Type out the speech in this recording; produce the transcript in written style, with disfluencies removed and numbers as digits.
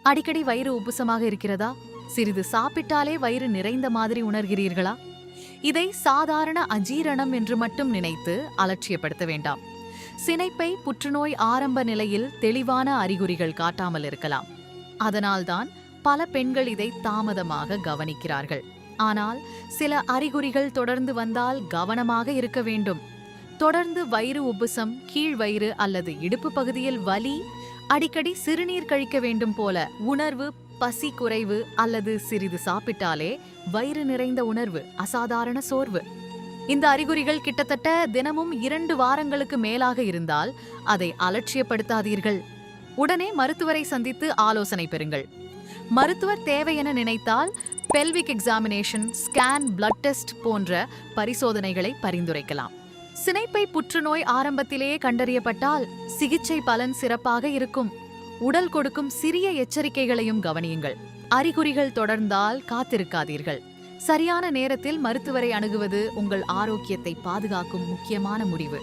அடிக்கடி வயிறு உப்புசமாக இருக்கிறதா? சிறிது சாப்பிட்டாலே வயிறு நிறைந்த மாதிரி உணர்கிறீர்களா? இதை சாதாரண அஜீரணம் என்று மட்டும் நினைத்து அலட்சியப்படுத்த வேண்டாம். சினைப்பை புற்றுநோய் ஆரம்ப நிலையில் தெளிவான அறிகுறிகள் காட்டாமல் இருக்கலாம். அதனால்தான் பல பெண்கள் இதை தாமதமாக கவனிக்கிறார்கள். ஆனால் சில அறிகுறிகள் தொடர்ந்து வந்தால் கவனமாக இருக்க வேண்டும். தொடர்ந்து வயிறு உப்புசம், கீழ்வயிறு அல்லது இடுப்பு பகுதியில் வலி, அடிக்கடி சிறுநீர் கழிக்க வேண்டும் போல உணர்வு, பசி குறைவு அல்லது சிறிது சாப்பிட்டாலே வயிறு நிறைந்த உணர்வு, அசாதாரண சோர்வு. இந்த அறிகுறிகள் கிட்டத்தட்ட தினமும் 2 வாரங்களுக்கு மேலாக இருந்தால் அதை அலட்சியப்படுத்தாதீர்கள். உடனே மருத்துவரை சந்தித்து ஆலோசனை பெறுங்கள். மருத்துவர் தேவை என நினைத்தால் pelvic examination, scan, blood test போன்ற பரிசோதனைகளை பரிந்துரைக்கலாம். சினைப்பை புற்றுநோய் ஆரம்பத்திலேயே கண்டறியப்பட்டால் சிகிச்சை பலன் சிறப்பாக இருக்கும். உடல் கொடுக்கும் சிறிய எச்சரிக்கைகளையும் கவனியுங்கள். அறிகுறிகள் தொடர்ந்தால் காத்திருக்காதீர்கள். சரியான நேரத்தில் மருத்துவரை அணுகுவது உங்கள் ஆரோக்கியத்தை பாதுகாக்கும் முக்கியமான முடிவு.